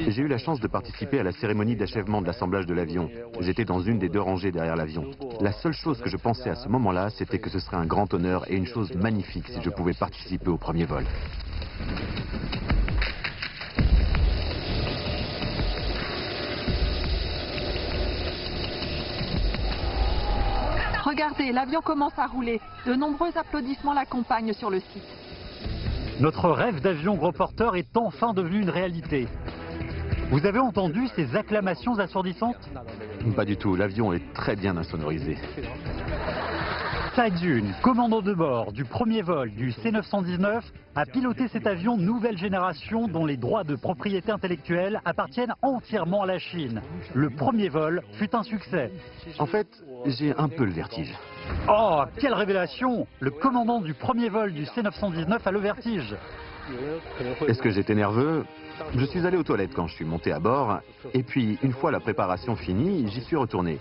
J'ai eu la chance de participer à la cérémonie d'achèvement de l'assemblage de l'avion. J'étais dans une des deux rangées derrière l'avion. La seule chose que je pensais à ce moment-là, c'était que ce serait un grand honneur et une chose magnifique si je pouvais participer au premier vol. Regardez, l'avion commence à rouler. De nombreux applaudissements l'accompagnent sur le site. Notre rêve d'avion gros porteur est enfin devenu une réalité. Vous avez entendu ces acclamations assourdissantes? Pas du tout, l'avion est très bien insonorisé. Cy Jun, commandant de bord du premier vol du C919, a piloté cet avion nouvelle génération dont les droits de propriété intellectuelle appartiennent entièrement à la Chine. Le premier vol fut un succès. En fait, j'ai un peu le vertige. Oh, quelle révélation! Le commandant du premier vol du C919 a le vertige. Est-ce que j'étais nerveux? Je suis allé aux toilettes quand je suis monté à bord, et puis une fois la préparation finie, j'y suis retourné.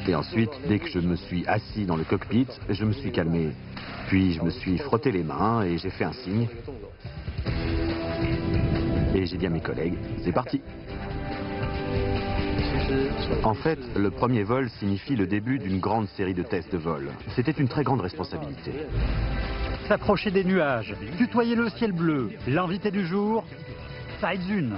Et ensuite, dès que je me suis assis dans le cockpit, je me suis calmé. Puis je me suis frotté les mains et j'ai fait un signe. Et j'ai dit à mes collègues, c'est parti. En fait, le premier vol signifie le début d'une grande série de tests de vol. C'était une très grande responsabilité. S'approcher des nuages, tutoyer le ciel bleu, l'invité du jour, Cy Jun.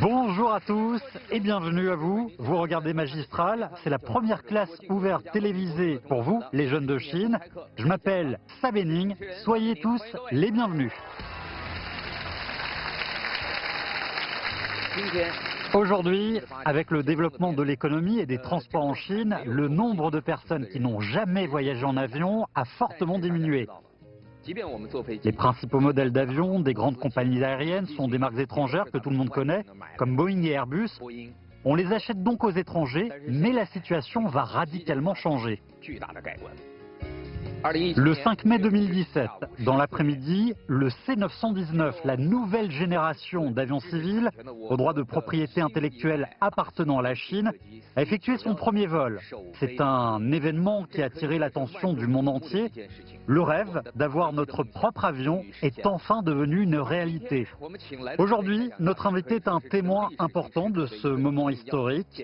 Bonjour à tous et bienvenue à vous. Vous regardez Magistral, c'est la première classe ouverte télévisée pour vous, les jeunes de Chine. Je m'appelle Sa Bening, soyez tous les bienvenus. Aujourd'hui, avec le développement de l'économie et des transports en Chine, le nombre de personnes qui n'ont jamais voyagé en avion a fortement diminué. Les principaux modèles d'avions des grandes compagnies aériennes sont des marques étrangères que tout le monde connaît, comme Boeing et Airbus. On les achète donc aux étrangers, mais la situation va radicalement changer. Le 5 mai 2017, dans l'après-midi, le C919, la nouvelle génération d'avions civils, aux droits de propriété intellectuelle appartenant à la Chine, a effectué son premier vol. C'est un événement qui a attiré l'attention du monde entier. Le rêve d'avoir notre propre avion est enfin devenu une réalité. Aujourd'hui, notre invité est un témoin important de ce moment historique.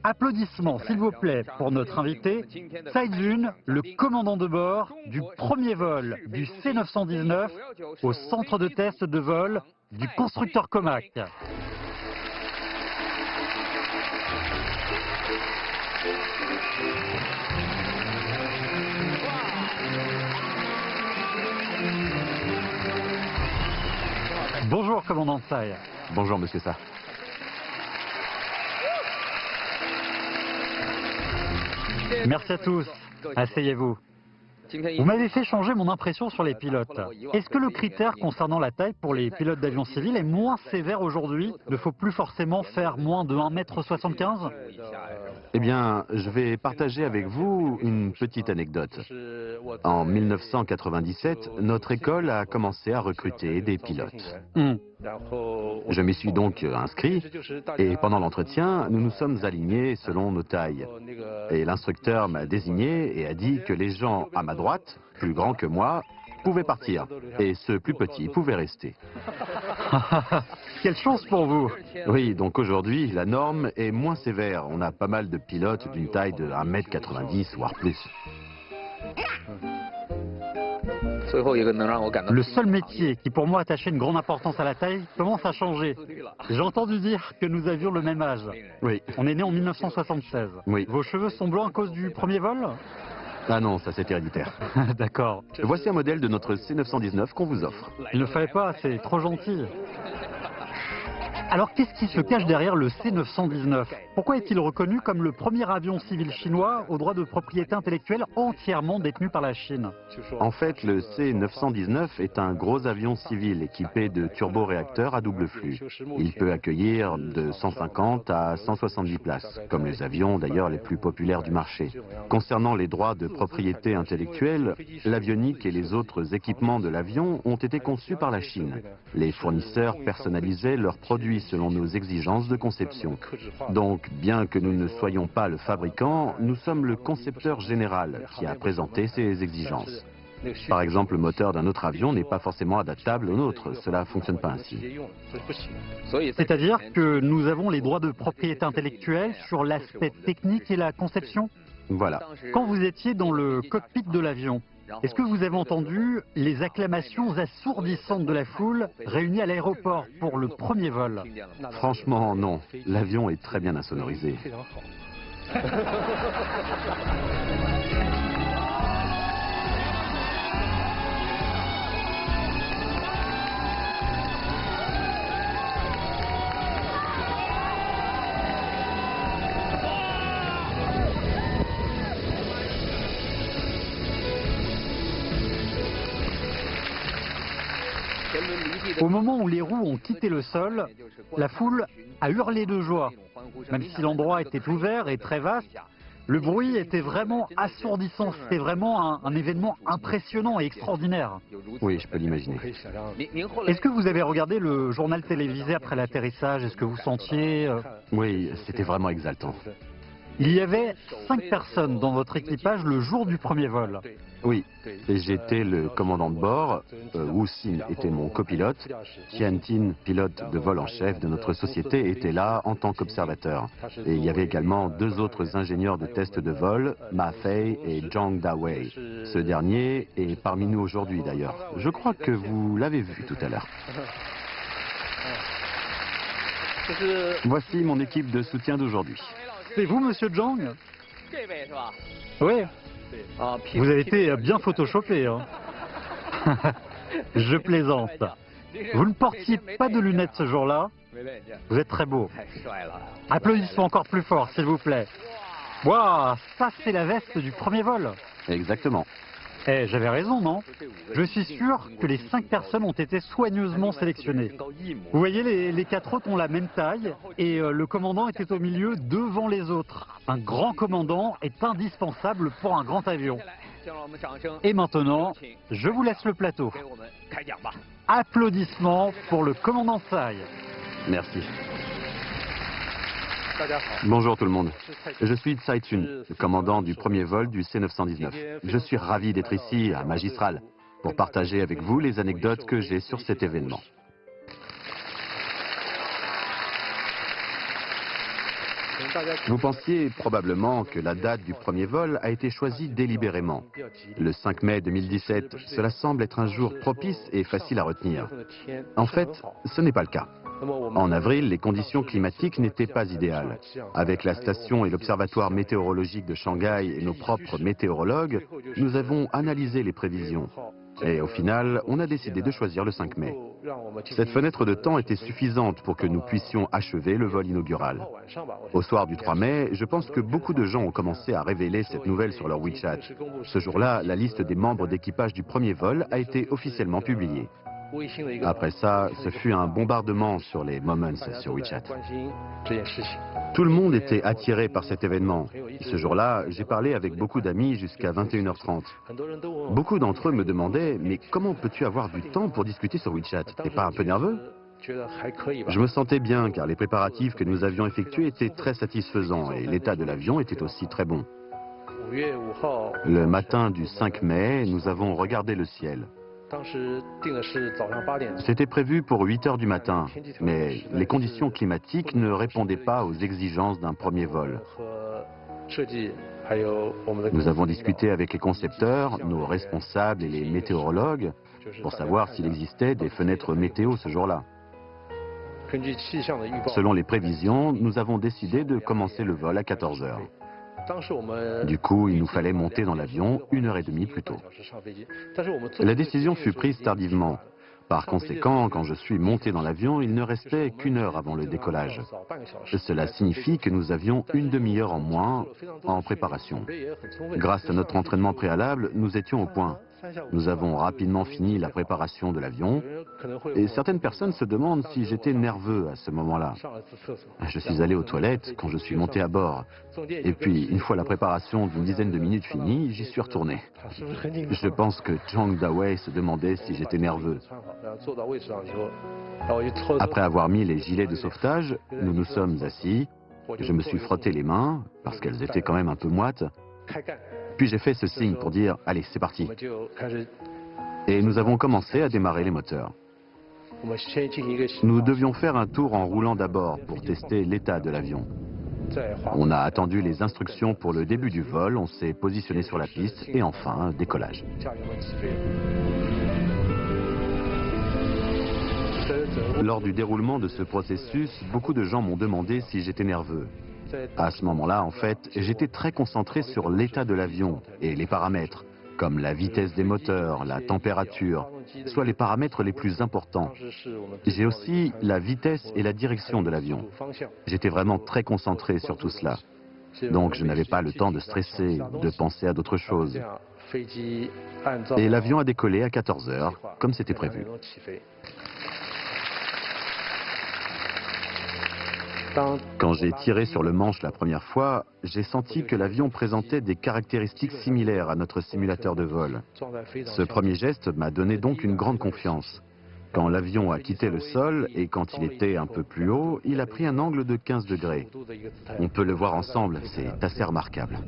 Applaudissements, s'il vous plaît, pour notre invité, Cy Jun, le commandant de bord du premier vol du C919 au centre de test de vol du constructeur Comac. Bonjour, commandant Tsai. Bonjour, monsieur Sa. Merci à tous. Asseyez-vous. Vous m'avez fait changer mon impression sur les pilotes. Est-ce que le critère concernant la taille pour les pilotes d'avions civils est moins sévère aujourd'hui? Il ne faut plus forcément faire moins de 1,75 m? Eh bien, je vais partager avec vous une petite anecdote. En 1997, notre école a commencé à recruter des pilotes. Je m'y suis donc inscrit et pendant l'entretien, nous nous sommes alignés selon nos tailles. Et l'instructeur m'a désigné et a dit que les gens à ma droite, plus grands que moi, pouvaient partir et ceux plus petits pouvaient rester. Quelle chance pour vous! Oui, donc aujourd'hui, la norme est moins sévère. On a pas mal de pilotes d'une taille de 1,90 m, voire plus. Le seul métier qui pour moi attachait une grande importance à la taille commence à changer. J'ai entendu dire que nous avions le même âge. Oui. On est né en 1976. Oui. Vos cheveux sont blancs à cause du premier vol? Ah non, ça c'est héréditaire. D'accord. Voici un modèle de notre C919 qu'on vous offre. Il ne fallait pas, c'est trop gentil. Alors qu'est-ce qui se cache derrière le C919? Pourquoi est-il reconnu comme le premier avion civil chinois aux droits de propriété intellectuelle entièrement détenu par la Chine? En fait, le C919 est un gros avion civil équipé de turboréacteurs à double flux. Il peut accueillir de 150 à 170 places, comme les avions d'ailleurs les plus populaires du marché. Concernant les droits de propriété intellectuelle, l'avionique et les autres équipements de l'avion ont été conçus par la Chine. Les fournisseurs personnalisaient leurs produits produit selon nos exigences de conception. Donc, bien que nous ne soyons pas le fabricant, nous sommes le concepteur général qui a présenté ces exigences. Par exemple, le moteur d'un autre avion n'est pas forcément adaptable au nôtre. Cela ne fonctionne pas ainsi. C'est-à-dire que nous avons les droits de propriété intellectuelle sur l'aspect technique et la conception? Voilà. Quand vous étiez dans le cockpit de l'avion, est-ce que vous avez entendu les acclamations assourdissantes de la foule réunie à l'aéroport pour le premier vol? Franchement, non. L'avion est très bien insonorisé. Au moment où les roues ont quitté le sol, la foule a hurlé de joie. Même si l'endroit était ouvert et très vaste, le bruit était vraiment assourdissant. C'était vraiment un événement impressionnant et extraordinaire. Oui, je peux l'imaginer. Est-ce que vous avez regardé le journal télévisé après l'atterrissage? Est-ce que vous sentiez... Oui, c'était vraiment exaltant. Il y avait 5 personnes dans votre équipage le jour du premier vol. Oui, et j'étais le commandant de bord, Wu Xin était mon copilote, Tian Tin, pilote de vol en chef de notre société, était là en tant qu'observateur. Et il y avait également 2 autres ingénieurs de test de vol, Ma Fei et Zhang Dawei. Ce dernier est parmi nous aujourd'hui d'ailleurs. Je crois que vous l'avez vu tout à l'heure. Voici mon équipe de soutien d'aujourd'hui. C'est vous, monsieur Zhang? Oui. Vous avez été bien photoshopé, hein. Je plaisante. Vous ne portiez pas de lunettes ce jour-là. Vous êtes très beau. Applaudissements encore plus fort, s'il vous plaît. Waouh, ça c'est la veste du premier vol. Exactement. Eh, j'avais raison, non? Je suis sûr que les 5 personnes ont été soigneusement sélectionnées. Vous voyez, les 4 autres ont la même taille et le commandant était au milieu devant les autres. Un grand commandant est indispensable pour un grand avion. Et maintenant, je vous laisse le plateau. Applaudissements pour le commandant Tsai. Merci. Bonjour tout le monde. Je suis Tsai Tsun, le commandant du premier vol du C919. Je suis ravi d'être ici à Magistral pour partager avec vous les anecdotes que j'ai sur cet événement. Vous pensiez probablement que la date du premier vol a été choisie délibérément. Le 5 mai 2017, cela semble être un jour propice et facile à retenir. En fait, ce n'est pas le cas. En avril, les conditions climatiques n'étaient pas idéales. Avec la station et l'observatoire météorologique de Shanghai et nos propres météorologues, nous avons analysé les prévisions. Et au final, on a décidé de choisir le 5 mai. Cette fenêtre de temps était suffisante pour que nous puissions achever le vol inaugural. Au soir du 3 mai, je pense que beaucoup de gens ont commencé à révéler cette nouvelle sur leur WeChat. Ce jour-là, la liste des membres d'équipage du premier vol a été officiellement publiée. Après ça, ce fut un bombardement sur les Moments sur WeChat. Tout le monde était attiré par cet événement. Ce jour-là, j'ai parlé avec beaucoup d'amis jusqu'à 21h30. Beaucoup d'entre eux me demandaient « Mais comment peux-tu avoir du temps pour discuter sur WeChat? T'es pas un peu nerveux ?» Je me sentais bien car les préparatifs que nous avions effectués étaient très satisfaisants et l'état de l'avion était aussi très bon. Le matin du 5 mai, nous avons regardé le ciel. C'était prévu pour 8 heures du matin, mais les conditions climatiques ne répondaient pas aux exigences d'un premier vol. Nous avons discuté avec les concepteurs, nos responsables et les météorologues pour savoir s'il existait des fenêtres météo ce jour-là. Selon les prévisions, nous avons décidé de commencer le vol à 14 heures. Du coup, il nous fallait monter dans l'avion 1h30 plus tôt. La décision fut prise tardivement. Par conséquent, quand je suis monté dans l'avion, il ne restait qu'1 heure avant le décollage. Cela signifie que nous avions une demi-heure en moins en préparation. Grâce à notre entraînement préalable, nous étions au point. Nous avons rapidement fini la préparation de l'avion et certaines personnes se demandent si j'étais nerveux à ce moment-là. Je suis allé aux toilettes quand je suis monté à bord. Et puis, une fois la préparation d'une dizaine de minutes finie, j'y suis retourné. Je pense que Zhang Dawei se demandait si j'étais nerveux. Après avoir mis les gilets de sauvetage, nous nous sommes assis. Je me suis frotté les mains, parce qu'elles étaient quand même un peu moites. Puis j'ai fait ce signe pour dire « Allez, c'est parti ». Et nous avons commencé à démarrer les moteurs. Nous devions faire un tour en roulant d'abord pour tester l'état de l'avion. On a attendu les instructions pour le début du vol, on s'est positionné sur la piste et enfin, décollage. Lors du déroulement de ce processus, beaucoup de gens m'ont demandé si j'étais nerveux. À ce moment-là, en fait, j'étais très concentré sur l'état de l'avion et les paramètres, comme la vitesse des moteurs, la température, soit les paramètres les plus importants. J'ai aussi la vitesse et la direction de l'avion. J'étais vraiment très concentré sur tout cela. Donc je n'avais pas le temps de stresser, de penser à d'autres choses. Et l'avion a décollé à 14 heures, comme c'était prévu. Quand j'ai tiré sur le manche la première fois, j'ai senti que l'avion présentait des caractéristiques similaires à notre simulateur de vol. Ce premier geste m'a donné donc une grande confiance. Quand l'avion a quitté le sol et quand il était un peu plus haut, il a pris un angle de 15 degrés. On peut le voir ensemble, c'est assez remarquable.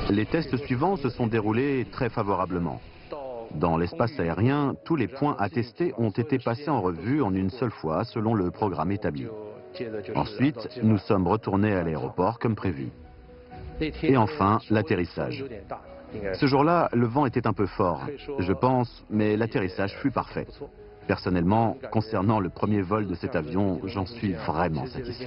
Les tests suivants se sont déroulés très favorablement. Dans l'espace aérien, tous les points à tester ont été passés en revue en une seule fois selon le programme établi. Ensuite, nous sommes retournés à l'aéroport comme prévu. Et enfin, l'atterrissage. Ce jour-là, le vent était un peu fort, je pense, mais l'atterrissage fut parfait. Personnellement, concernant le premier vol de cet avion, j'en suis vraiment satisfait.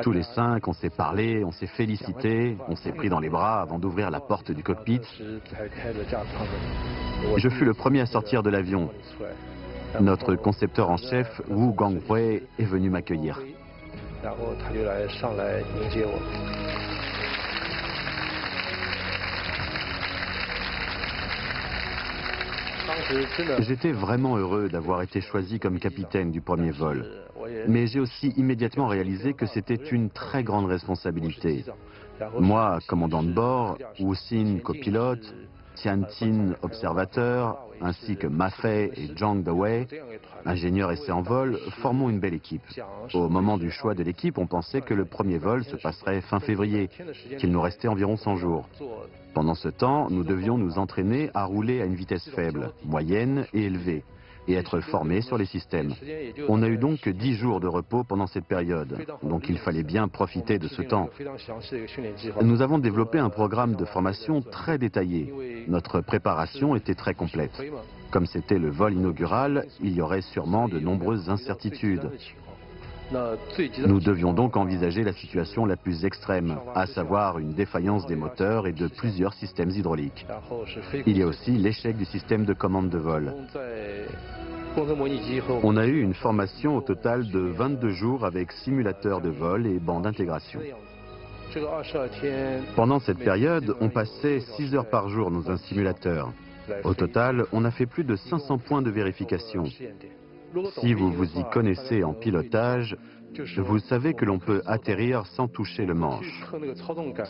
Tous les 5, on s'est parlé, on s'est félicité, on s'est pris dans les bras avant d'ouvrir la porte du cockpit. Je fus le premier à sortir de l'avion. Notre concepteur en chef, Wu Ganghui, est venu m'accueillir. J'étais vraiment heureux d'avoir été choisi comme capitaine du premier vol. Mais j'ai aussi immédiatement réalisé que c'était une très grande responsabilité. Moi, commandant de bord, Wu Xin, copilote, Tiantin, observateur, ainsi que Ma Fei et Zhang Dawei, ingénieur essai en vol, formons une belle équipe. Au moment du choix de l'équipe, on pensait que le premier vol se passerait fin février, qu'il nous restait environ 100 jours. Pendant ce temps, nous devions nous entraîner à rouler à une vitesse faible, moyenne et élevée, et être formés sur les systèmes. On a eu donc 10 jours de repos pendant cette période, donc il fallait bien profiter de ce temps. Nous avons développé un programme de formation très détaillé. Notre préparation était très complète. Comme c'était le vol inaugural, il y aurait sûrement de nombreuses incertitudes. Nous devions donc envisager la situation la plus extrême, à savoir une défaillance des moteurs et de plusieurs systèmes hydrauliques. Il y a aussi l'échec du système de commande de vol. On a eu une formation au total de 22 jours avec simulateur de vol et banc d'intégration. Pendant cette période, on passait 6 heures par jour dans un simulateur. Au total, on a fait plus de 500 points de vérification. Si vous vous y connaissez en pilotage, vous savez que l'on peut atterrir sans toucher le manche,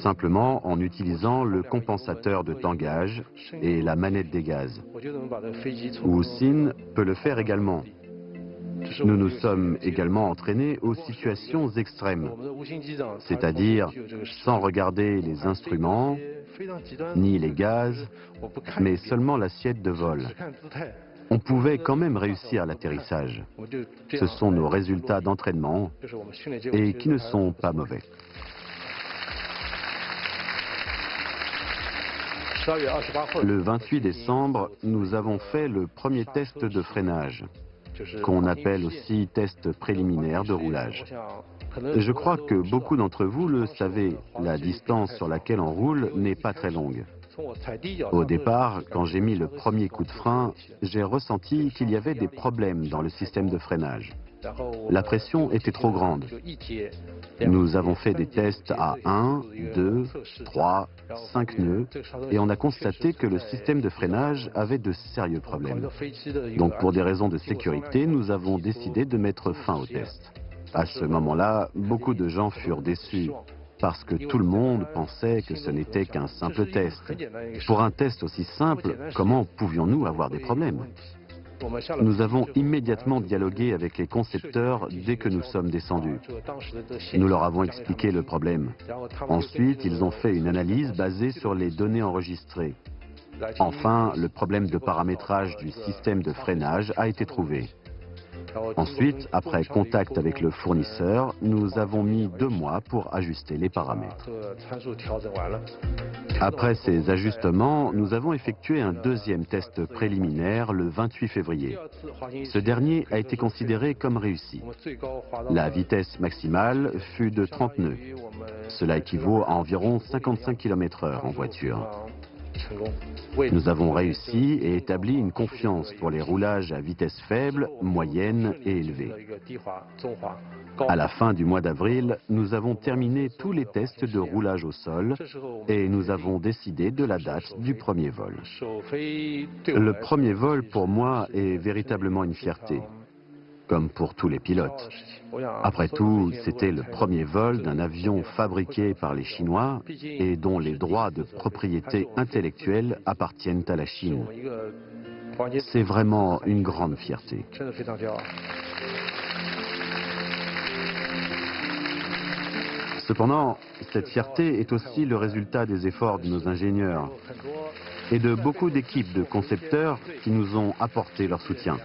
simplement en utilisant le compensateur de tangage et la manette des gaz. Wu Xin peut le faire également. Nous nous sommes également entraînés aux situations extrêmes, c'est-à-dire sans regarder les instruments, ni les gaz, mais seulement l'assiette de vol. On pouvait quand même réussir l'atterrissage. Ce sont nos résultats d'entraînement et qui ne sont pas mauvais. Le 28 décembre, nous avons fait le premier test de freinage, qu'on appelle aussi test préliminaire de roulage. Je crois que beaucoup d'entre vous le savez, la distance sur laquelle on roule n'est pas très longue. Au départ, quand j'ai mis le premier coup de frein, j'ai ressenti qu'il y avait des problèmes dans le système de freinage. La pression était trop grande. Nous avons fait des tests à 1, 2, 3, 5 nœuds et on a constaté que le système de freinage avait de sérieux problèmes. Donc pour des raisons de sécurité, nous avons décidé de mettre fin au test. À ce moment-là, beaucoup de gens furent déçus parce que tout le monde pensait que ce n'était qu'un simple test. Pour un test aussi simple, comment pouvions-nous avoir des problèmes ? Nous avons immédiatement dialogué avec les concepteurs dès que nous sommes descendus. Nous leur avons expliqué le problème. Ensuite, ils ont fait une analyse basée sur les données enregistrées. Enfin, le problème de paramétrage du système de freinage a été trouvé. Ensuite, après contact avec le fournisseur, nous avons mis 2 mois pour ajuster les paramètres. Après ces ajustements, nous avons effectué un deuxième test préliminaire le 28 février. Ce dernier a été considéré comme réussi. La vitesse maximale fut de 30 nœuds. Cela équivaut à environ 55 km/h en voiture. Nous avons réussi et établi une confiance pour les roulages à vitesse faible, moyenne et élevée. À la fin du mois d'avril, nous avons terminé tous les tests de roulage au sol et nous avons décidé de la date du premier vol. Le premier vol pour moi est véritablement une fierté, comme pour tous les pilotes. Après tout, c'était le premier vol d'un avion fabriqué par les Chinois et dont les droits de propriété intellectuelle appartiennent à la Chine. C'est vraiment une grande fierté. Cependant, cette fierté est aussi le résultat des efforts de nos ingénieurs et de beaucoup d'équipes de concepteurs qui nous ont apporté leur soutien.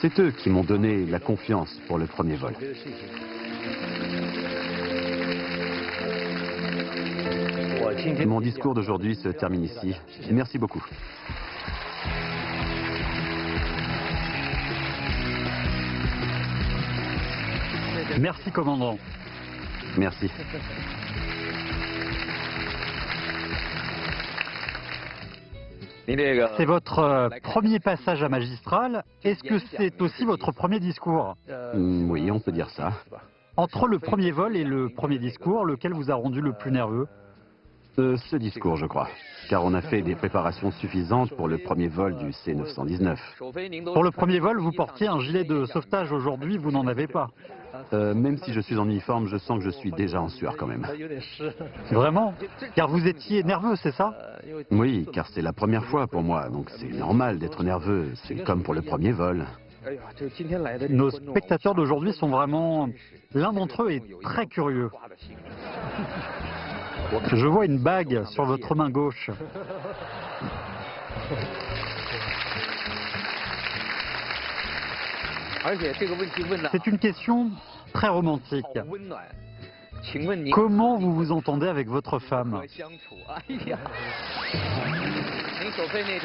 C'est eux qui m'ont donné la confiance pour le premier vol. Mon discours d'aujourd'hui se termine ici. Merci beaucoup. Merci, commandant. Merci. C'est votre premier passage à magistral. Est-ce que c'est aussi votre premier discours? Oui, on peut dire ça. Entre le premier vol et le premier discours, lequel vous a rendu le plus nerveux? Ce discours, je crois, car on a fait des préparations suffisantes pour le premier vol du C919. Pour le premier vol, vous portiez un gilet de sauvetage. Aujourd'hui, vous n'en avez pas. Même si je suis en uniforme, je sens que je suis déjà en sueur quand même. Vraiment? Car vous étiez nerveux, c'est ça? Oui, car c'est la première fois pour moi, donc c'est normal d'être nerveux. C'est comme pour le premier vol. Nos spectateurs d'aujourd'hui sont vraiment... L'un d'entre eux est très curieux. Je vois une bague sur votre main gauche. C'est une question très romantique. Comment vous vous entendez avec votre femme?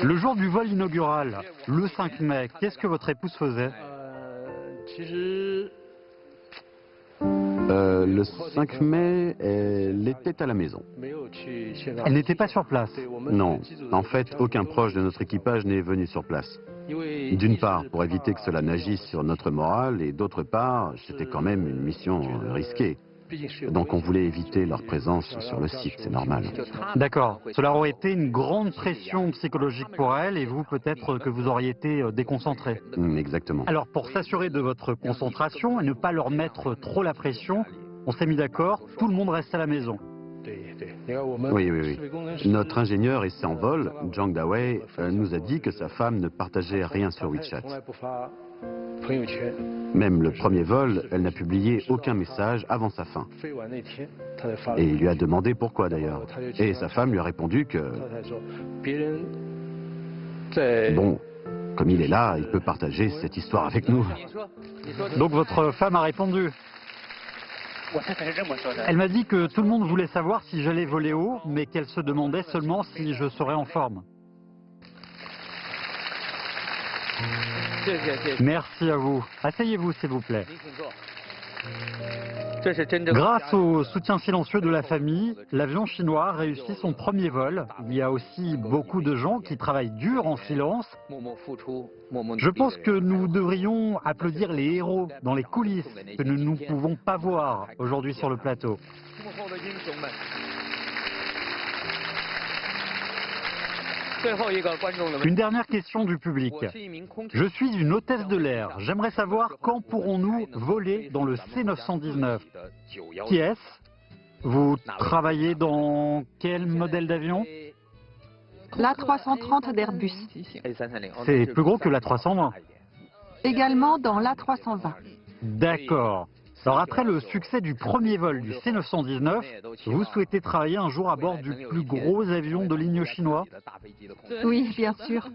Le jour du vol inaugural, le 5 mai, qu'est-ce que votre épouse faisait? Le 5 mai, elle était à la maison. Elle n'était pas sur place? Non, en fait, aucun proche de notre équipage n'est venu sur place. D'une part, pour éviter que cela n'agisse sur notre morale, et d'autre part, c'était quand même une mission risquée. Donc on voulait éviter leur présence sur le site, c'est normal. D'accord. Cela aurait été une grande pression psychologique pour elle et vous, peut-être que vous auriez été déconcentré. Exactement. Alors pour s'assurer de votre concentration et ne pas leur mettre trop la pression, on s'est mis d'accord, tout le monde reste à la maison. Oui. Notre ingénieur essai en vol, Zhang Dawei, nous a dit que sa femme ne partageait rien sur WeChat. Même le premier vol, elle n'a publié aucun message avant sa fin. Et il lui a demandé pourquoi d'ailleurs. Et sa femme lui a répondu que... Bon, comme il est là, il peut partager cette histoire avec nous. Donc votre femme a répondu? Elle m'a dit que tout le monde voulait savoir si j'allais voler haut, mais qu'elle se demandait seulement si je serais en forme. Merci à vous. Asseyez-vous, s'il vous plaît. Grâce au soutien silencieux de la famille, l'avion chinois réussit son premier vol. Il y a aussi beaucoup de gens qui travaillent dur en silence. Je pense que nous devrions applaudir les héros dans les coulisses que nous ne pouvons pas voir aujourd'hui sur le plateau. Une dernière question du public. Je suis une hôtesse de l'air. J'aimerais savoir quand pourrons-nous voler dans le C919. Qui est-ce? Vous travaillez dans quel modèle d'avion? L'A330 d'Airbus. C'est plus gros que l'A320. Également dans l'A320. D'accord. Alors après le succès du premier vol du C919, vous souhaitez travailler un jour à bord du plus gros avion de ligne chinois? Oui, bien sûr.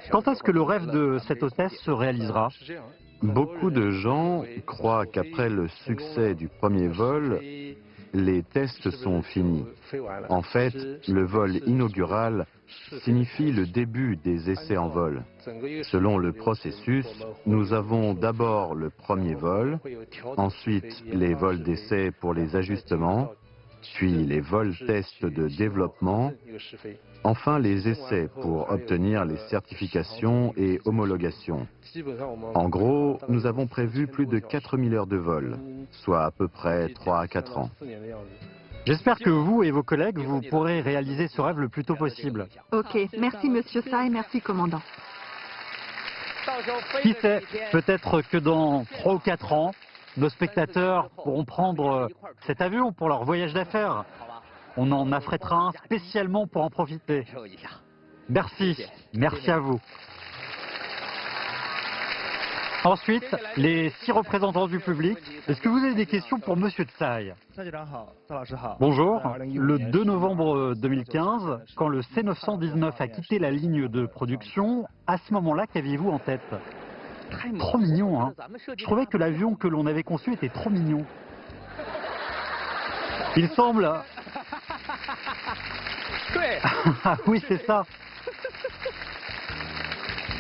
Quand est-ce que le rêve de cette hôtesse se réalisera? Beaucoup de gens croient qu'après le succès du premier vol, les tests sont finis. En fait, le vol inaugural signifie le début des essais en vol. Selon le processus, nous avons d'abord le premier vol, ensuite les vols d'essai pour les ajustements, puis les vols tests de développement, enfin les essais pour obtenir les certifications et homologations. En gros, nous avons prévu plus de 4000 heures de vol, soit à peu près 3 à 4 ans. J'espère que vous et vos collègues, vous pourrez réaliser ce rêve le plus tôt possible. Ok, merci Monsieur Tsai, merci commandant. Qui sait, peut-être que dans 3 ou 4 ans, nos spectateurs pourront prendre cet avion pour leur voyage d'affaires. On en affrètera un spécialement pour en profiter. Merci, merci à vous. Ensuite, les 6 représentants du public. Est-ce que vous avez des questions pour Monsieur Tsai? Bonjour. Le 2 novembre 2015, quand le C919 a quitté la ligne de production, à ce moment-là, qu'aviez-vous en tête? Trop mignon, hein? Je trouvais que l'avion que l'on avait conçu était trop mignon. Il semble... Ah oui, c'est ça.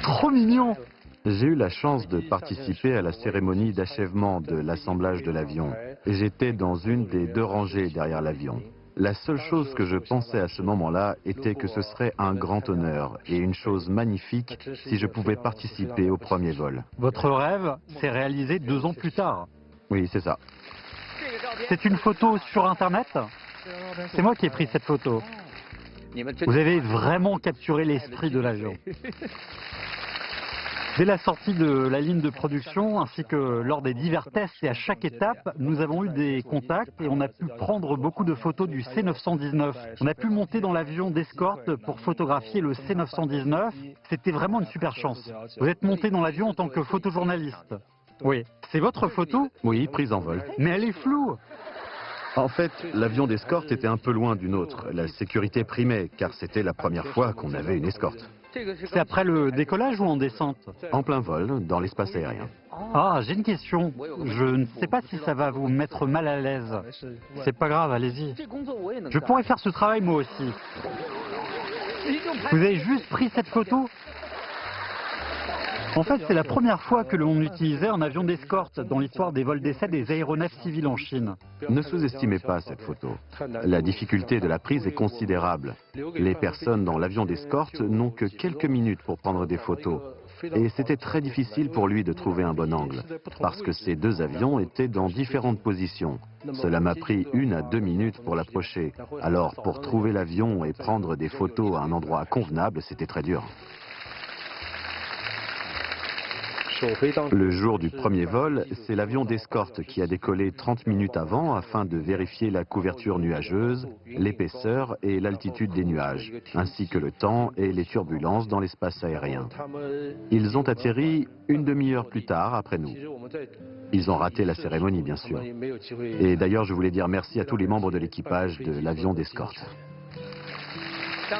Trop mignon. J'ai eu la chance de participer à la cérémonie d'achèvement de l'assemblage de l'avion. J'étais dans une des 2 rangées derrière l'avion. La seule chose que je pensais à ce moment-là était que ce serait un grand honneur et une chose magnifique si je pouvais participer au premier vol. Votre rêve s'est réalisé 2 ans plus tard. Oui, c'est ça. C'est une photo sur Internet? C'est moi qui ai pris cette photo. Vous avez vraiment capturé l'esprit de l'avion. Dès la sortie de la ligne de production, ainsi que lors des divers tests et à chaque étape, nous avons eu des contacts et on a pu prendre beaucoup de photos du C919. On a pu monter dans l'avion d'escorte pour photographier le C919. C'était vraiment une super chance. Vous êtes monté dans l'avion en tant que photojournaliste. Oui. C'est votre photo? Oui, prise en vol. Mais elle est floue. En fait, l'avion d'escorte était un peu loin du nôtre. La sécurité primait, car c'était la première fois qu'on avait une escorte. C'est après le décollage ou en descente? En plein vol, dans l'espace aérien. Ah, j'ai une question. Je ne sais pas si ça va vous mettre mal à l'aise. C'est pas grave, allez-y. Je pourrais faire ce travail moi aussi. Vous avez juste pris cette photo? En fait, c'est la première fois que l'on utilisait un avion d'escorte dans l'histoire des vols d'essai des aéronefs civils en Chine. Ne sous-estimez pas cette photo. La difficulté de la prise est considérable. Les personnes dans l'avion d'escorte n'ont que quelques minutes pour prendre des photos. Et c'était très difficile pour lui de trouver un bon angle, parce que ces 2 avions étaient dans différentes positions. Cela m'a pris 1 à 2 minutes pour l'approcher. Alors, pour trouver l'avion et prendre des photos à un endroit convenable, c'était très dur. Le jour du premier vol, c'est l'avion d'escorte qui a décollé 30 minutes avant afin de vérifier la couverture nuageuse, l'épaisseur et l'altitude des nuages, ainsi que le temps et les turbulences dans l'espace aérien. Ils ont atterri 1 demi-heure plus tard après nous. Ils ont raté la cérémonie, bien sûr. Et d'ailleurs, je voulais dire merci à tous les membres de l'équipage de l'avion d'escorte.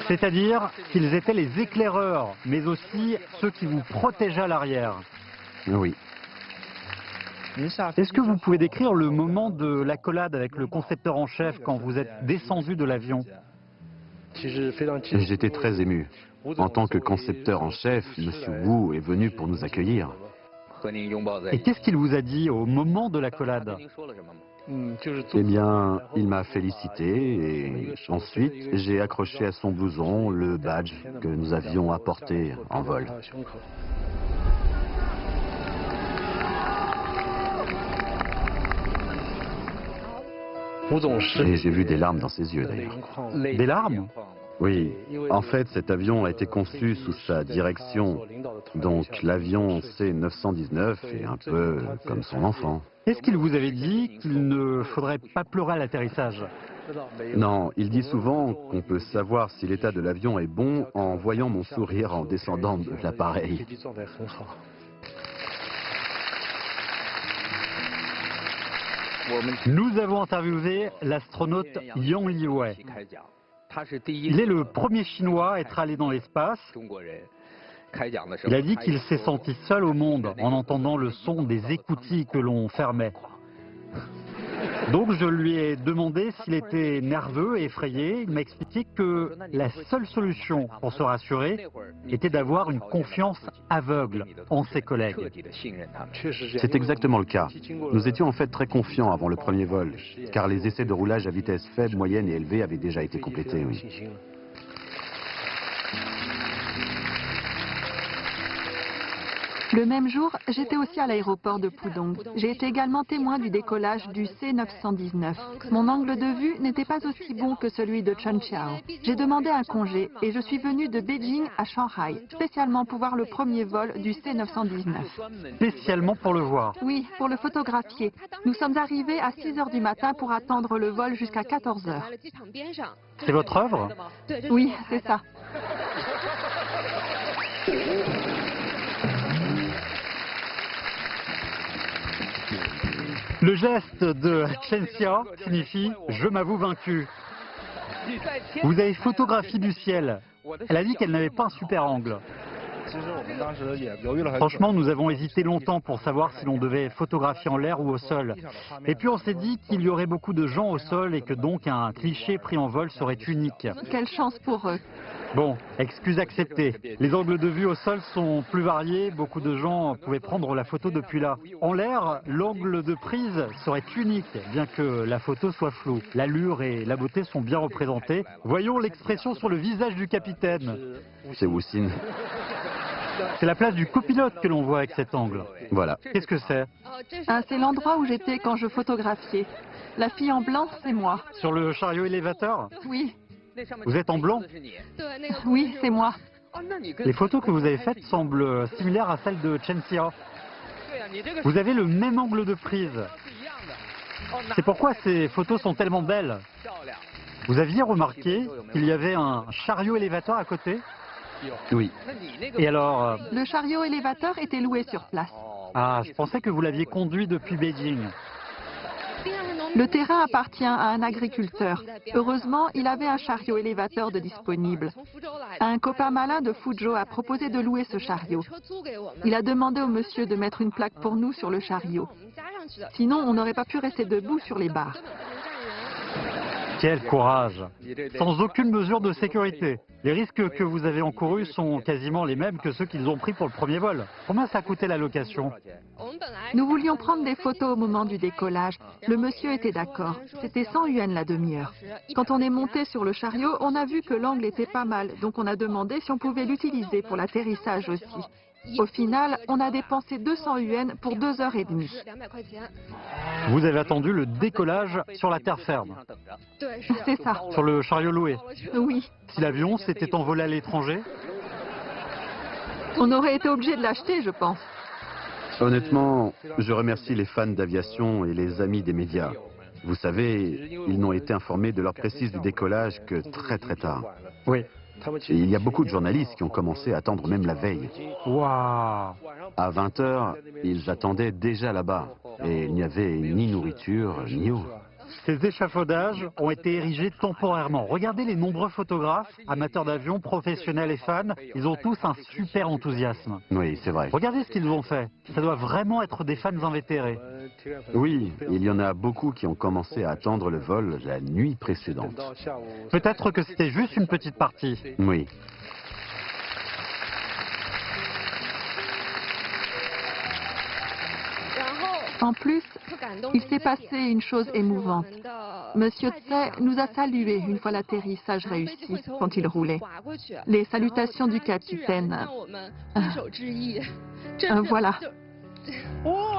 C'est-à-dire qu'ils étaient les éclaireurs, mais aussi ceux qui vous protégeaient à l'arrière. Oui. Est-ce que vous pouvez décrire le moment de l'accolade avec le concepteur en chef quand vous êtes descendu de l'avion? J'étais très ému. En tant que concepteur en chef, M. Wu est venu pour nous accueillir. Et qu'est-ce qu'il vous a dit au moment de l'accolade? Eh bien, il m'a félicité et ensuite j'ai accroché à son blouson le badge que nous avions apporté en vol. Et j'ai vu des larmes dans ses yeux d'ailleurs. Des larmes? Oui, en fait cet avion a été conçu sous sa direction, donc l'avion C919 est un peu comme son enfant. Est-ce qu'il vous avait dit qu'il ne faudrait pas pleurer à l'atterrissage? Non, il dit souvent qu'on peut savoir si l'état de l'avion est bon en voyant mon sourire en descendant de l'appareil. Nous avons interviewé l'astronaute Yang Liwei. Il est le premier Chinois à être allé dans l'espace. Il a dit qu'il s'est senti seul au monde en entendant le son des écoutilles que l'on fermait. Donc je lui ai demandé s'il était nerveux et effrayé. Il m'a expliqué que la seule solution pour se rassurer était d'avoir une confiance aveugle en ses collègues. C'est exactement le cas. Nous étions en fait très confiants avant le premier vol, car les essais de roulage à vitesse faible, moyenne et élevée avaient déjà été complétés. Oui. Le même jour, j'étais aussi à l'aéroport de Pudong. J'ai été également témoin du décollage du C919. Mon angle de vue n'était pas aussi bon que celui de Chunqiao. J'ai demandé un congé et je suis venue de Beijing à Shanghai, spécialement pour voir le premier vol du C919. Spécialement pour le voir? Oui, pour le photographier. Nous sommes arrivés à 6 h du matin pour attendre le vol jusqu'à 14 h. C'est votre œuvre? Oui, c'est ça. Le geste de Chen Xia signifie « je m'avoue vaincu ». Vous avez photographié du ciel. Elle a dit qu'elle n'avait pas un super angle. Franchement, nous avons hésité longtemps pour savoir si l'on devait photographier en l'air ou au sol. Et puis on s'est dit qu'il y aurait beaucoup de gens au sol et que donc un cliché pris en vol serait unique. Quelle chance pour eux. Bon, excuse acceptée. Les angles de vue au sol sont plus variés. Beaucoup de gens pouvaient prendre la photo depuis là. En l'air, l'angle de prise serait unique, bien que la photo soit floue. L'allure et la beauté sont bien représentées. Voyons l'expression sur le visage du capitaine. C'est Wuxin. C'est la place du copilote que l'on voit avec cet angle. Voilà. Qu'est-ce que c'est? Ah, c'est l'endroit où j'étais quand je photographiais. La fille en blanc, c'est moi. Sur le chariot élévateur? Oui. Vous êtes en blanc? Oui, c'est moi. Les photos que vous avez faites semblent similaires à celles de Chen Xia. Vous avez le même angle de prise. C'est pourquoi ces photos sont tellement belles. Vous aviez remarqué qu'il y avait un chariot élévateur à côté? Oui. Et alors... Le chariot élévateur était loué sur place. Ah, je pensais que vous l'aviez conduit depuis Beijing. Le terrain appartient à un agriculteur. Heureusement, il avait un chariot élévateur de disponible. Un copain malin de Fuzhou a proposé de louer ce chariot. Il a demandé au monsieur de mettre une plaque pour nous sur le chariot. Sinon, on n'aurait pas pu rester debout sur les barres. Quel courage! Sans aucune mesure de sécurité. Les risques que vous avez encourus sont quasiment les mêmes que ceux qu'ils ont pris pour le premier vol. Combien ça a coûté la location? Nous voulions prendre des photos au moment du décollage. Le monsieur était d'accord. C'était 100 yuan la demi-heure. Quand on est monté sur le chariot, on a vu que l'angle était pas mal, donc on a demandé si on pouvait l'utiliser pour l'atterrissage aussi. Au final, on a dépensé 200 yuan pour 2h30. Vous avez attendu le décollage sur la terre ferme? C'est ça. Sur le chariot loué? Oui. Si l'avion s'était envolé à l'étranger? On aurait été obligé de l'acheter, je pense. Honnêtement, je remercie les fans d'aviation et les amis des médias. Vous savez, ils n'ont été informés de l'heure précise du décollage que très tard. Oui. Et il y a beaucoup de journalistes qui ont commencé à attendre même la veille. Waouh! À 20 h, ils attendaient déjà là-bas. Et il n'y avait ni nourriture, ni eau. Ces échafaudages ont été érigés temporairement. Regardez les nombreux photographes, amateurs d'avions, professionnels et fans. Ils ont tous un super enthousiasme. Oui, c'est vrai. Regardez ce qu'ils ont fait. Ça doit vraiment être des fans invétérés. Oui, il y en a beaucoup qui ont commencé à attendre le vol la nuit précédente. Peut-être que c'était juste une petite partie. Oui. En plus, il s'est passé une chose émouvante. Monsieur Tsai nous a salués une fois l'atterrissage réussi quand il roulait. Les salutations du capitaine. Voilà.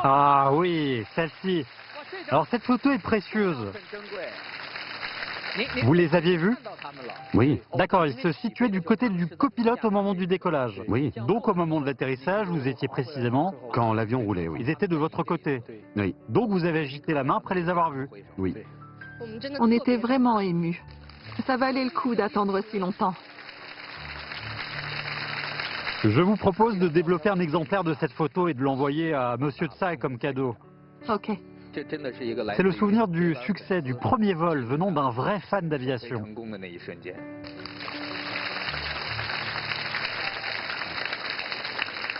Ah oui, celle-ci. Alors cette photo est précieuse. Vous les aviez vus? Oui. D'accord, ils se situaient du côté du copilote au moment du décollage. Oui. Donc au moment de l'atterrissage, vous étiez précisément... Quand l'avion roulait, oui. Ils étaient de votre côté. Oui. Donc vous avez agité la main après les avoir vus. Oui. On était vraiment émus. Ça valait le coup d'attendre si longtemps. Je vous propose de développer un exemplaire de cette photo et de l'envoyer à Monsieur Tsai comme cadeau. Ok. C'est le souvenir du succès du premier vol venant d'un vrai fan d'aviation.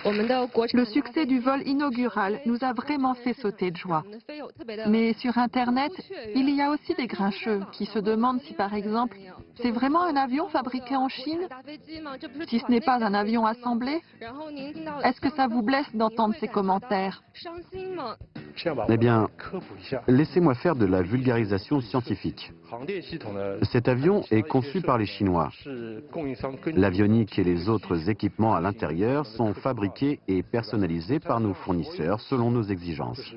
Le succès du vol inaugural nous a vraiment fait sauter de joie. Mais sur Internet, il y a aussi des grincheux qui se demandent si, par exemple, c'est vraiment un avion fabriqué en Chine? Si ce n'est pas un avion assemblé? Est-ce que ça vous blesse d'entendre ces commentaires? Eh bien, laissez-moi faire de la vulgarisation scientifique. Cet avion est conçu par les Chinois. L'avionique et les autres équipements à l'intérieur sont fabriqués et personnalisés par nos fournisseurs selon nos exigences.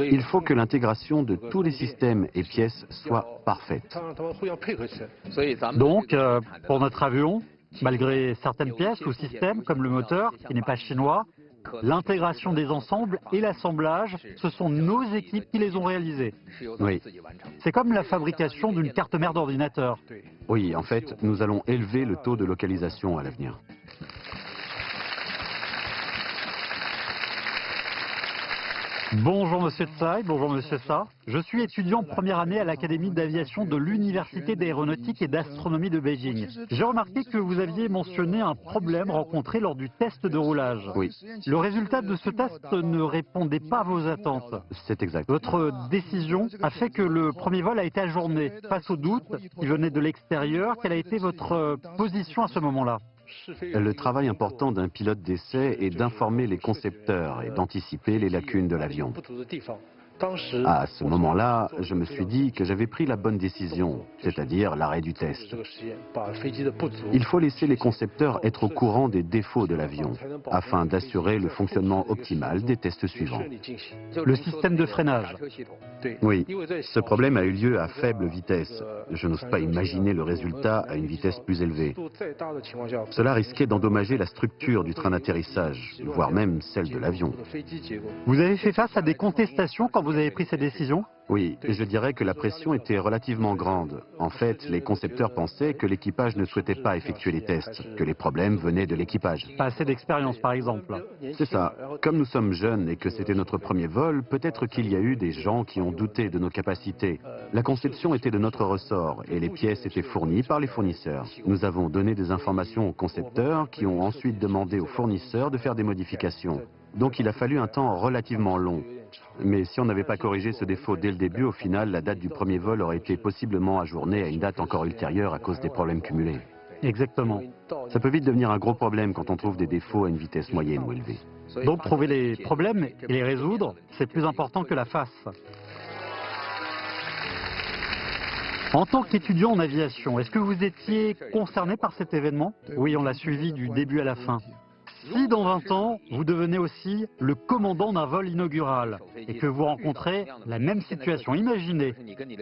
Il faut que l'intégration de tous les systèmes et pièces soit parfaite. Donc, pour notre avion, malgré certaines pièces ou systèmes comme le moteur, qui n'est pas chinois, l'intégration des ensembles et l'assemblage, ce sont nos équipes qui les ont réalisés. Oui. C'est comme la fabrication d'une carte mère d'ordinateur. Oui, en fait, nous allons élever le taux de localisation à l'avenir. Bonjour Monsieur Tsai, bonjour Monsieur Sa. Je suis étudiant première année à l'Académie d'aviation de l'Université d'aéronautique et d'astronomie de Beijing. J'ai remarqué que vous aviez mentionné un problème rencontré lors du test de roulage. Oui. Le résultat de ce test ne répondait pas à vos attentes. C'est exact. Votre décision a fait que le premier vol a été ajourné. Face au doute qui venait de l'extérieur, quelle a été votre position à ce moment-là? Le travail important d'un pilote d'essai est d'informer les concepteurs et d'anticiper les lacunes de l'avion. À ce moment-là, je me suis dit que j'avais pris la bonne décision, c'est-à-dire l'arrêt du test. Il faut laisser les concepteurs être au courant des défauts de l'avion, afin d'assurer le fonctionnement optimal des tests suivants. Le système de freinage. Oui, ce problème a eu lieu à faible vitesse. Je n'ose pas imaginer le résultat à une vitesse plus élevée. Cela risquait d'endommager la structure du train d'atterrissage, voire même celle de l'avion. Vous avez fait face à des contestations quand vous avez pris cette décision? Oui, je dirais que la pression était relativement grande. En fait, les concepteurs pensaient que l'équipage ne souhaitait pas effectuer les tests, que les problèmes venaient de l'équipage. Pas assez d'expérience, par exemple. C'est ça. Comme nous sommes jeunes et que c'était notre premier vol, peut-être qu'il y a eu des gens qui ont douté de nos capacités. La conception était de notre ressort et les pièces étaient fournies par les fournisseurs. Nous avons donné des informations aux concepteurs qui ont ensuite demandé aux fournisseurs de faire des modifications. Donc il a fallu un temps relativement long. Mais si on n'avait pas corrigé ce défaut dès le début, au final, la date du premier vol aurait été possiblement ajournée à une date encore ultérieure à cause des problèmes cumulés. Exactement. Ça peut vite devenir un gros problème quand on trouve des défauts à une vitesse moyenne ou élevée. Donc trouver les problèmes et les résoudre, c'est plus important que la face. En tant qu'étudiant en aviation, est-ce que vous étiez concerné par cet événement? Oui, on l'a suivi du début à la fin. Si dans 20 ans, vous devenez aussi le commandant d'un vol inaugural et que vous rencontrez la même situation, imaginez,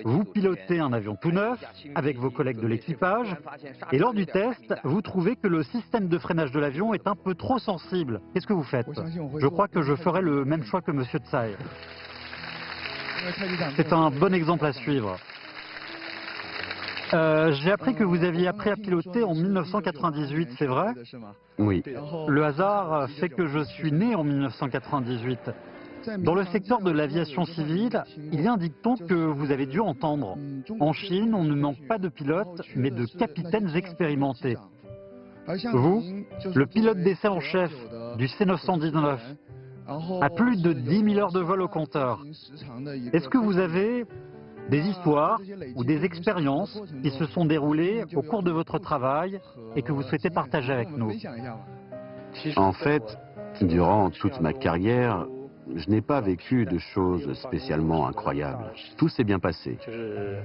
vous pilotez un avion tout neuf avec vos collègues de l'équipage et lors du test, vous trouvez que le système de freinage de l'avion est un peu trop sensible. Qu'est-ce que vous faites? Je crois que je ferai le même choix que Monsieur Tsai. C'est un bon exemple à suivre. J'ai appris que vous aviez appris à piloter en 1998, c'est vrai? Oui. Le hasard fait que je suis né en 1998. Dans le secteur de l'aviation civile, il y a un dicton que vous avez dû entendre. En Chine, on ne manque pas de pilotes, mais de capitaines expérimentés. Vous, le pilote d'essai en chef du C919, a plus de 10 000 heures de vol au compteur. Est-ce que vous avez des histoires ou des expériences qui se sont déroulées au cours de votre travail et que vous souhaitez partager avec nous? En fait, durant toute ma carrière, je n'ai pas vécu de choses spécialement incroyables. Tout s'est bien passé.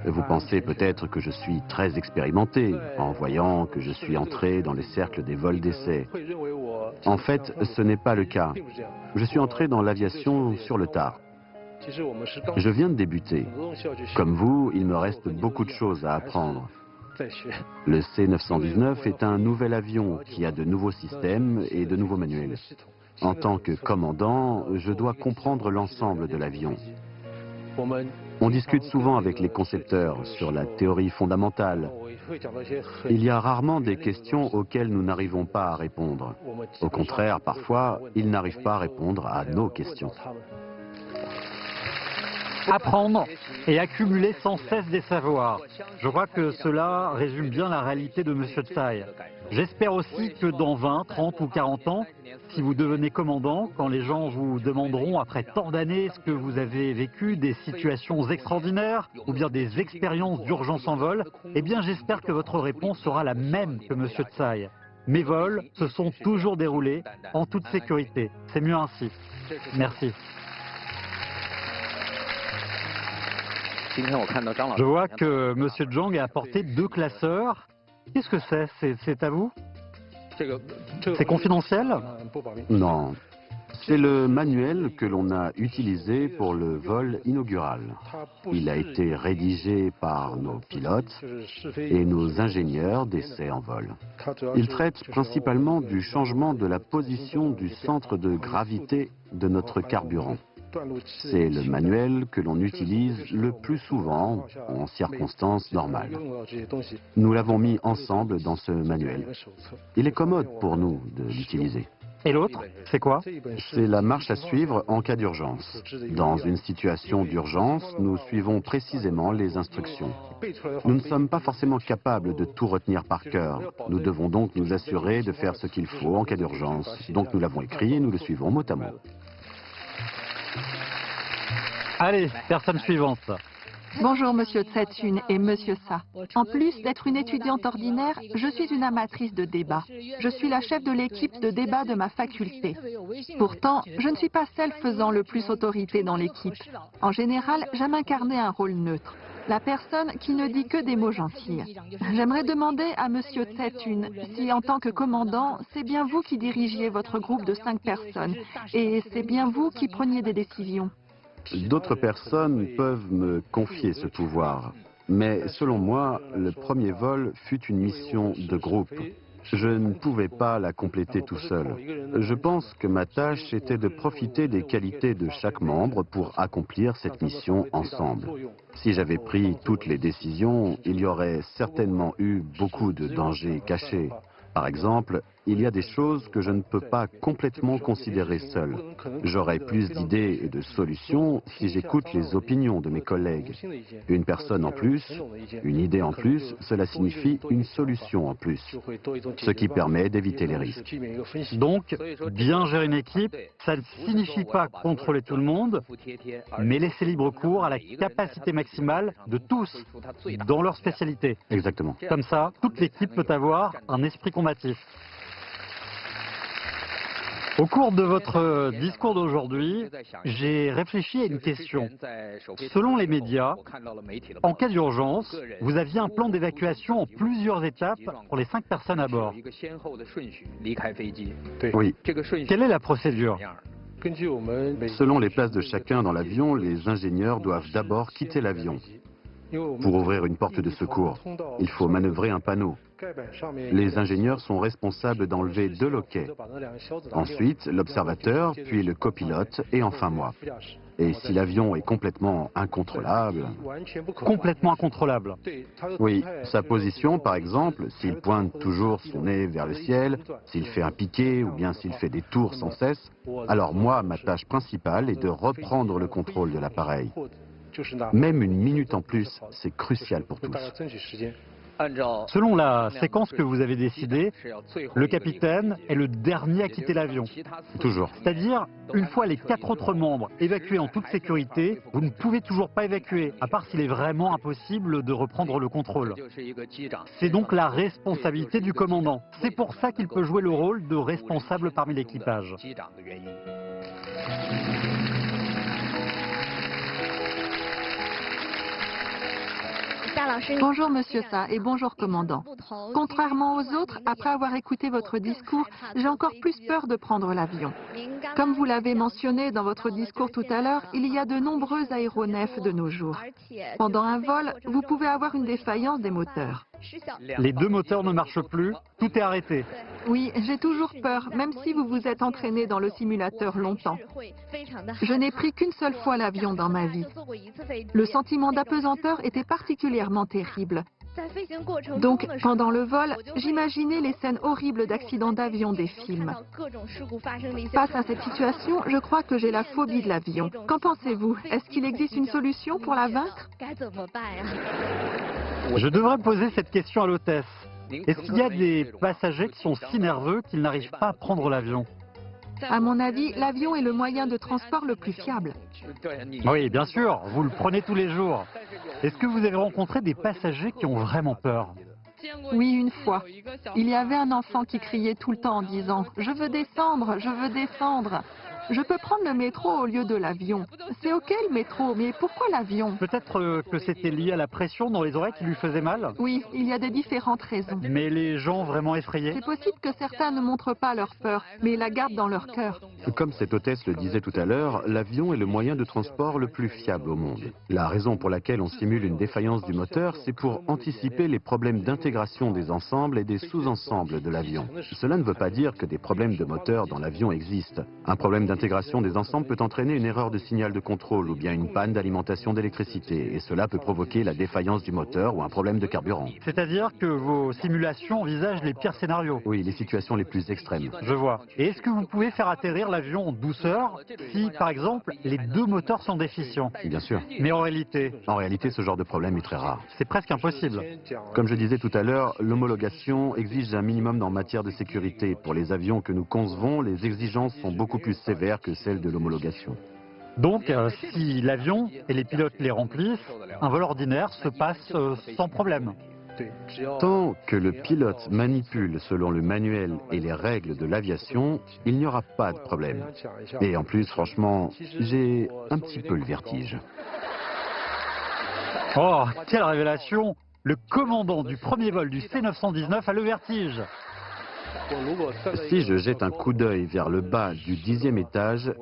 Vous pensez peut-être que je suis très expérimenté en voyant que je suis entré dans les cercles des vols d'essai. En fait, ce n'est pas le cas. Je suis entré dans l'aviation sur le tard. Je viens de débuter. Comme vous, il me reste beaucoup de choses à apprendre. Le C919 est un nouvel avion qui a de nouveaux systèmes et de nouveaux manuels. En tant que commandant, je dois comprendre l'ensemble de l'avion. On discute souvent avec les concepteurs sur la théorie fondamentale. Il y a rarement des questions auxquelles nous n'arrivons pas à répondre. Au contraire, parfois, ils n'arrivent pas à répondre à nos questions. Apprendre et accumuler sans cesse des savoirs. Je crois que cela résume bien la réalité de M. Tsai. J'espère aussi que dans 20, 30 ou 40 ans, si vous devenez commandant, quand les gens vous demanderont après tant d'années ce que vous avez vécu, des situations extraordinaires ou bien des expériences d'urgence en vol, eh bien j'espère que votre réponse sera la même que M. Tsai. Mes vols se sont toujours déroulés en toute sécurité. C'est mieux ainsi. Merci. Je vois que M. Zhang a apporté 2 classeurs. Qu'est-ce que c'est? C'est à vous? C'est confidentiel? Non. C'est le manuel que l'on a utilisé pour le vol inaugural. Il a été rédigé par nos pilotes et nos ingénieurs d'essai en vol. Il traite principalement du changement de la position du centre de gravité de notre carburant. C'est le manuel que l'on utilise le plus souvent en circonstances normales. Nous l'avons mis ensemble dans ce manuel. Il est commode pour nous de l'utiliser. Et l'autre, c'est quoi? C'est la marche à suivre en cas d'urgence. Dans une situation d'urgence, nous suivons précisément les instructions. Nous ne sommes pas forcément capables de tout retenir par cœur. Nous devons donc nous assurer de faire ce qu'il faut en cas d'urgence. Donc nous l'avons écrit et nous le suivons mot à mot. Allez, personne suivante. Bonjour Monsieur Tsetun et Monsieur Sa. En plus d'être une étudiante ordinaire, je suis une amatrice de débat. Je suis la chef de l'équipe de débat de ma faculté. Pourtant, je ne suis pas celle faisant le plus autorité dans l'équipe. En général, j'aime incarner un rôle neutre. La personne qui ne dit que des mots gentils. J'aimerais demander à Monsieur Tsetun si, en tant que commandant, c'est bien vous qui dirigiez votre groupe de 5 personnes et c'est bien vous qui preniez des décisions. D'autres personnes peuvent me confier ce pouvoir, mais selon moi, le premier vol fut une mission de groupe. Je ne pouvais pas la compléter tout seul. Je pense que ma tâche était de profiter des qualités de chaque membre pour accomplir cette mission ensemble. Si j'avais pris toutes les décisions, il y aurait certainement eu beaucoup de dangers cachés. Par exemple, il y a des choses que je ne peux pas complètement considérer seul. J'aurai plus d'idées et de solutions si j'écoute les opinions de mes collègues. Une personne en plus, une idée en plus, cela signifie une solution en plus, ce qui permet d'éviter les risques. Donc, bien gérer une équipe, ça ne signifie pas contrôler tout le monde, mais laisser libre cours à la capacité maximale de tous, dans leur spécialité. Exactement. Comme ça, toute l'équipe peut avoir un esprit combatif. Au cours de votre discours d'aujourd'hui, j'ai réfléchi à une question. Selon les médias, en cas d'urgence, vous aviez un plan d'évacuation en plusieurs étapes pour les 5 personnes à bord. Oui. Quelle est la procédure? Selon les places de chacun dans l'avion, les ingénieurs doivent d'abord quitter l'avion. Pour ouvrir une porte de secours, il faut manœuvrer un panneau. Les ingénieurs sont responsables d'enlever 2 loquets. Ensuite, l'observateur, puis le copilote et enfin moi. Et si l'avion est complètement incontrôlable... Complètement incontrôlable. Oui, sa position par exemple, s'il pointe toujours son nez vers le ciel, s'il fait un piqué ou bien s'il fait des tours sans cesse, alors moi, ma tâche principale est de reprendre le contrôle de l'appareil. Même une minute en plus, c'est crucial pour tous. Selon la séquence que vous avez décidée, le capitaine est le dernier à quitter l'avion. Toujours. C'est-à-dire, une fois les 4 autres membres évacués en toute sécurité, vous ne pouvez toujours pas évacuer, à part s'il est vraiment impossible de reprendre le contrôle. C'est donc la responsabilité du commandant. C'est pour ça qu'il peut jouer le rôle de responsable parmi l'équipage. Bonjour Monsieur Sa et bonjour commandant. Contrairement aux autres, après avoir écouté votre discours, j'ai encore plus peur de prendre l'avion. Comme vous l'avez mentionné dans votre discours tout à l'heure, il y a de nombreux aéronefs de nos jours. Pendant un vol, vous pouvez avoir une défaillance des moteurs. Les deux moteurs ne marchent plus, tout est arrêté. Oui, j'ai toujours peur, même si vous vous êtes entraîné dans le simulateur longtemps. Je n'ai pris qu'une seule fois l'avion dans ma vie. Le sentiment d'apesanteur était particulièrement terrible. Donc, pendant le vol, j'imaginais les scènes horribles d'accidents d'avion des films. Face à cette situation, je crois que j'ai la phobie de l'avion. Qu'en pensez-vous? Est-ce qu'il existe une solution pour la vaincre? Je devrais poser cette question à l'hôtesse. Est-ce qu'il y a des passagers qui sont si nerveux qu'ils n'arrivent pas à prendre l'avion? À mon avis, l'avion est le moyen de transport le plus fiable. Oui, bien sûr, vous le prenez tous les jours. Est-ce que vous avez rencontré des passagers qui ont vraiment peur? Oui, une fois. Il y avait un enfant qui criait tout le temps en disant « Je veux descendre, je veux descendre ». Je peux prendre le métro au lieu de l'avion. C'est ok le métro, mais pourquoi l'avion? Peut-être que c'était lié à la pression dans les oreilles qui lui faisait mal? Oui, il y a des différentes raisons. Mais les gens vraiment effrayés? C'est possible que certains ne montrent pas leur peur, mais la gardent dans leur cœur. Comme cette hôtesse le disait tout à l'heure, l'avion est le moyen de transport le plus fiable au monde. La raison pour laquelle on simule une défaillance du moteur, c'est pour anticiper les problèmes d'intégration des ensembles et des sous-ensembles de l'avion. Cela ne veut pas dire que des problèmes de moteur dans l'avion existent. Un problème d'intégration des ensembles peut entraîner une erreur de signal de contrôle ou bien une panne d'alimentation d'électricité, et cela peut provoquer la défaillance du moteur ou un problème de carburant. C'est-à-dire que vos simulations envisagent les pires scénarios? Oui, les situations les plus extrêmes. Je vois. Et est-ce que vous pouvez faire atterrir l'avion en douceur si, par exemple, les deux moteurs sont déficients? Bien sûr. Mais en réalité, ce genre de problème est très rare. C'est presque impossible. Comme je disais tout à l'heure, l'homologation exige un minimum en matière de sécurité. Pour les avions que nous concevons, les exigences sont beaucoup plus sévères que celles de l'homologation. Donc, si l'avion et les pilotes les remplissent, un vol ordinaire se passe sans problème. Tant que le pilote manipule selon le manuel et les règles de l'aviation, il n'y aura pas de problème. Et en plus, franchement, j'ai un petit peu le vertige. Oh, quelle révélation! Le commandant du premier vol du C919 a le vertige. Si je jette un coup d'œil vers le bas du 10e étage,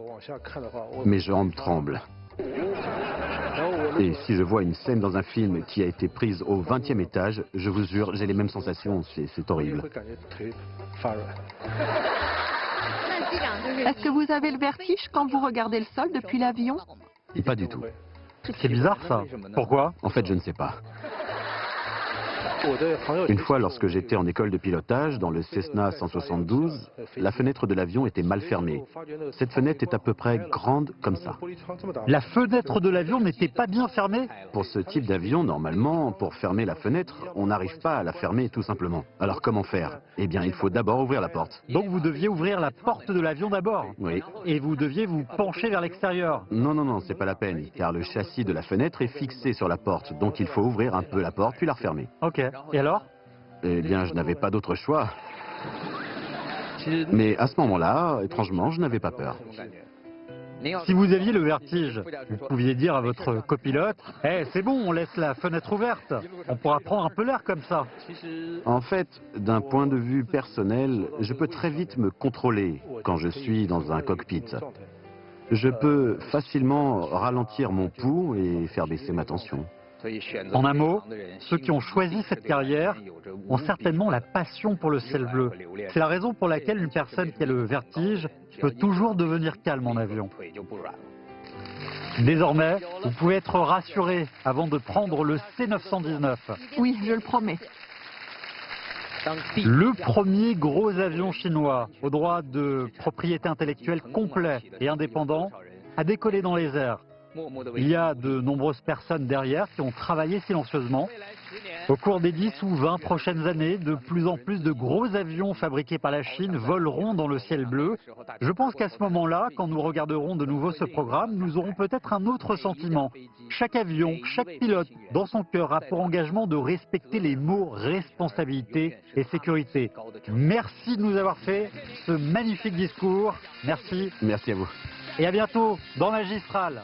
mes jambes tremblent. Et si je vois une scène dans un film qui a été prise au 20e étage, je vous jure, j'ai les mêmes sensations, c'est horrible. Est-ce que vous avez le vertige quand vous regardez le sol depuis l'avion? Pas du tout. C'est bizarre ça. Pourquoi? En fait, je ne sais pas. Une fois, lorsque j'étais en école de pilotage, dans le Cessna 172, la fenêtre de l'avion était mal fermée. Cette fenêtre est à peu près grande comme ça. La fenêtre de l'avion n'était pas bien fermée? Pour ce type d'avion, normalement, pour fermer la fenêtre, on n'arrive pas à la fermer tout simplement. Alors comment faire? Eh bien, il faut d'abord ouvrir la porte. Donc vous deviez ouvrir la porte de l'avion d'abord? Oui. Et vous deviez vous pencher vers l'extérieur? Non, c'est pas la peine, car le châssis de la fenêtre est fixé sur la porte, donc il faut ouvrir un peu la porte puis la refermer. Ok. Et alors? Eh bien, je n'avais pas d'autre choix. Mais à ce moment-là, étrangement, je n'avais pas peur. Si vous aviez le vertige, vous pouviez dire à votre copilote « Eh, c'est bon, on laisse la fenêtre ouverte, on pourra prendre un peu l'air comme ça. » En fait, d'un point de vue personnel, je peux très vite me contrôler quand je suis dans un cockpit. Je peux facilement ralentir mon pouls et faire baisser ma tension. En un mot, ceux qui ont choisi cette carrière ont certainement la passion pour le ciel bleu. C'est la raison pour laquelle une personne qui a le vertige peut toujours devenir calme en avion. Désormais, vous pouvez être rassuré avant de prendre le C919. Oui, je le promets. Le premier gros avion chinois au droit de propriété intellectuelle complet et indépendant a décollé dans les airs. Il y a de nombreuses personnes derrière qui ont travaillé silencieusement. Au cours des 10 ou 20 prochaines années, de plus en plus de gros avions fabriqués par la Chine voleront dans le ciel bleu. Je pense qu'à ce moment-là, quand nous regarderons de nouveau ce programme, nous aurons peut-être un autre sentiment. Chaque avion, chaque pilote, dans son cœur, a pour engagement de respecter les mots responsabilité et sécurité. Merci de nous avoir fait ce magnifique discours. Merci. Merci à vous. Et à bientôt dans Magistral.